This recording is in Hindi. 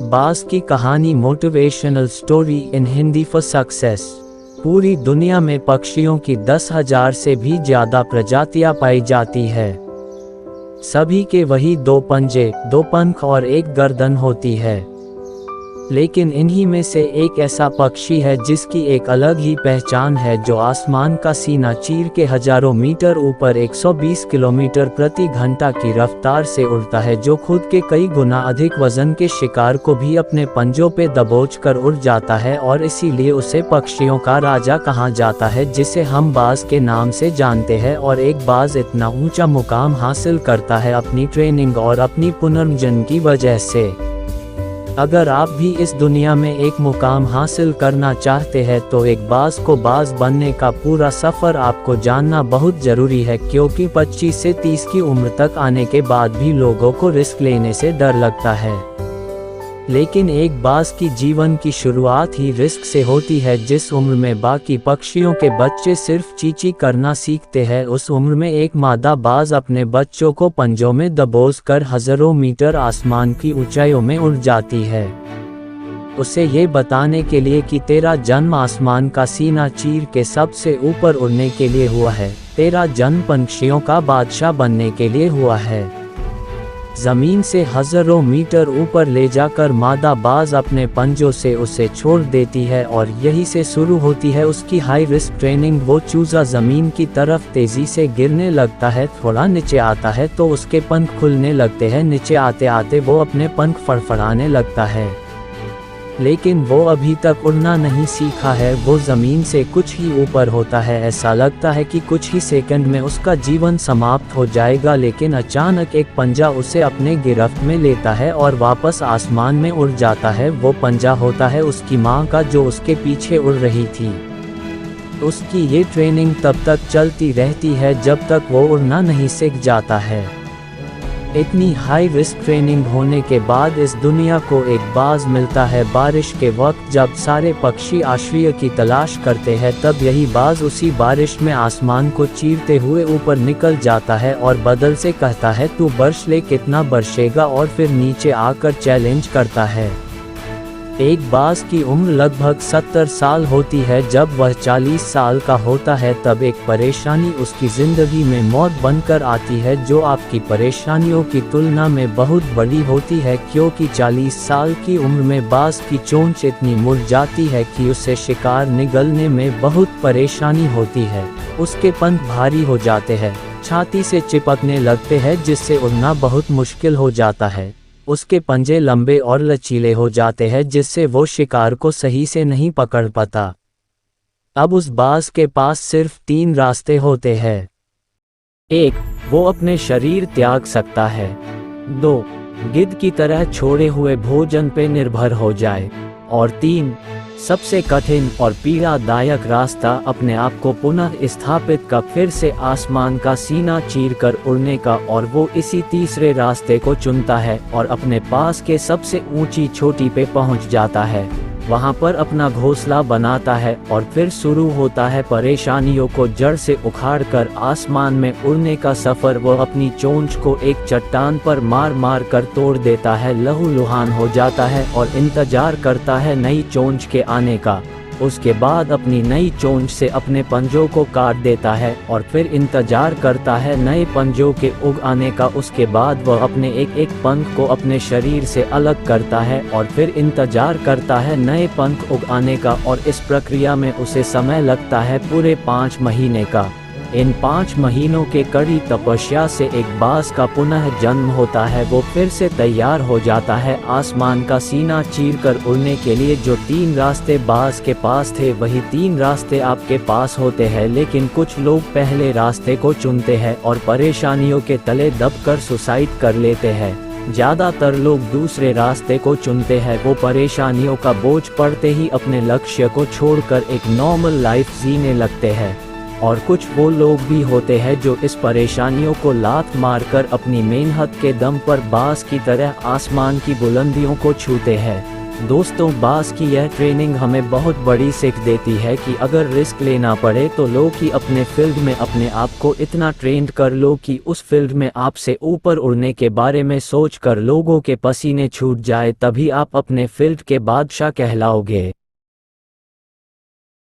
बाज़ की कहानी motivational story in Hindi for success. पूरी दुनिया में पक्षियों की 10,000 से भी ज़्यादा प्रजातियां पाई जाती है। सभी के वही 2 पंजे, 2 पंख और 1 गर्दन होती है। लेकिन इन्हीं में से एक ऐसा पक्षी है जिसकी एक अलग ही पहचान है, जो आसमान का सीना चीर के हजारों मीटर ऊपर 120 किलोमीटर प्रति घंटा की रफ्तार से उड़ता है, जो खुद के कई गुना अधिक वजन के शिकार को भी अपने पंजों पे दबोच कर उड़ जाता है, और इसीलिए उसे पक्षियों का राजा कहा जाता है, जिसे हम बाज़ के नाम से जानते हैं। और एक बाज़ इतना ऊंचा मुकाम हासिल करता है अपनी ट्रेनिंग और अपनी पुनर्जन्म की वजह से। अगर आप भी इस दुनिया में एक मुकाम हासिल करना चाहते हैं तो एक बाज़ को बाज़ बनने का पूरा सफ़र आपको जानना बहुत ज़रूरी है, क्योंकि 25 से 30 की उम्र तक आने के बाद भी लोगों को रिस्क लेने से डर लगता है। लेकिन एक बाज़ की जीवन की शुरुआत ही रिस्क से होती है। जिस उम्र में बाकी पक्षियों के बच्चे सिर्फ चींची करना सीखते हैं, उस उम्र में एक मादा बाज़ अपने बच्चों को पंजों में दबोच कर हज़ारों मीटर आसमान की ऊंचाइयों में उड़ जाती है, उसे ये बताने के लिए कि तेरा जन्म आसमान का सीना चीर के सबसे ऊपर उड़ने के लिए हुआ है, तेरा जन्म पंछियों का बादशाह बनने के लिए हुआ है। ज़मीन से हज़ारों मीटर ऊपर ले जाकर मादा बाज़ अपने पंजों से उसे छोड़ देती है, और यही से शुरू होती है उसकी हाई रिस्क ट्रेनिंग। वो चूज़ा ज़मीन की तरफ तेज़ी से गिरने लगता है, थोड़ा नीचे आता है तो उसके पंख खुलने लगते हैं, नीचे आते आते वो अपने पंख फड़फड़ाने लगता है। लेकिन वो अभी तक उड़ना नहीं सीखा है, वो ज़मीन से कुछ ही ऊपर होता है। ऐसा लगता है कि कुछ ही सेकंड में उसका जीवन समाप्त हो जाएगा, लेकिन अचानक एक पंजा उसे अपने गिरफ्त में लेता है और वापस आसमान में उड़ जाता है। वो पंजा होता है उसकी माँ का, जो उसके पीछे उड़ रही थी। उसकी ये ट्रेनिंग तब तक चलती रहती है जब तक वो उड़ना नहीं सीख जाता है। इतनी हाई रिस्क ट्रेनिंग होने के बाद इस दुनिया को एक बाज़ मिलता है बारिश के वक्त। जब सारे पक्षी आश्रय की तलाश करते हैं, तब यही बाज़ उसी बारिश में आसमान को चीरते हुए ऊपर निकल जाता है और बादल से कहता है, तू बरस ले, कितना बरसेगा, और फिर नीचे आकर चैलेंज करता है। एक बाज़ की उम्र लगभग 70 साल होती है। जब वह 40 साल का होता है तब एक परेशानी उसकी ज़िंदगी में मौत बनकर आती है, जो आपकी परेशानियों की तुलना में बहुत बड़ी होती है, क्योंकि 40 साल की उम्र में बाज़ की चोंच इतनी मुड़ जाती है कि उसे शिकार निगलने में बहुत परेशानी होती है। उसके पंख भारी हो जाते हैं, छाती से चिपकने लगते हैं, जिससे उड़ना बहुत मुश्किल हो जाता है। उसके पंजे लंबे और लचीले हो जाते हैं, जिससे वो शिकार को सही से नहीं पकड़ पाता। अब उस बाज़ के पास सिर्फ 3 रास्ते होते हैं। 1. वो अपने शरीर त्याग सकता है। 2. गिद्ध की तरह छोड़े हुए भोजन पे निर्भर हो जाए। और 3. सबसे कठिन और पीड़ादायक रास्ता अपने आप को पुनः स्थापित कर फिर से आसमान का सीना चीरकर उड़ने का, और वो इसी तीसरे रास्ते को चुनता है और अपने पास के सबसे ऊंची चोटी पे पहुंच जाता है। वहां पर अपना घोंसला बनाता है और फिर शुरू होता है परेशानियों को जड़ से उखाड़कर आसमान में उड़ने का सफ़र। वो अपनी चोंच को एक चट्टान पर मार मार कर तोड़ देता है, लहूलुहान हो जाता है और इंतजार करता है नई चोंच के आने का। उसके बाद अपनी नई चोंच से अपने पंजों को काट देता है और फिर इंतजार करता है नए पंजों के उग आने का। उसके बाद वह अपने एक एक पंख को अपने शरीर से अलग करता है और फिर इंतजार करता है नए पंख उग आने का, और इस प्रक्रिया में उसे समय लगता है पूरे 5 महीने का। इन 5 महीनों के कड़ी तपस्या से एक बाज़ का पुनः जन्म होता है। वो फिर से तैयार हो जाता है आसमान का सीना चीरकर उड़ने के लिए। जो 3 रास्ते बाज़ के पास थे, वही 3 रास्ते आपके पास होते हैं, लेकिन कुछ लोग पहले रास्ते को चुनते हैं और परेशानियों के तले दबकर सुसाइड कर लेते हैं। ज़्यादातर लोग दूसरे रास्ते को चुनते हैं। वो परेशानियों का बोझ पड़ते ही अपने लक्ष्य को छोड़कर एक नॉर्मल लाइफ जीने लगते हैं। और कुछ वो लोग भी होते हैं जो इस परेशानियों को लात मारकर अपनी मेहनत के दम पर बाज़ की तरह आसमान की बुलंदियों को छूते हैं। दोस्तों, बास की यह ट्रेनिंग हमें बहुत बड़ी सीख देती है कि अगर रिस्क लेना पड़े तो लो कि अपने फील्ड में अपने आप को इतना ट्रेंड कर लो कि उस फील्ड में आपसे ऊपर उड़ने के बारे में सोच कर लोगों के पसीने छूट जाए, तभी आप अपने फील्ड के बादशाह कहलाओगे।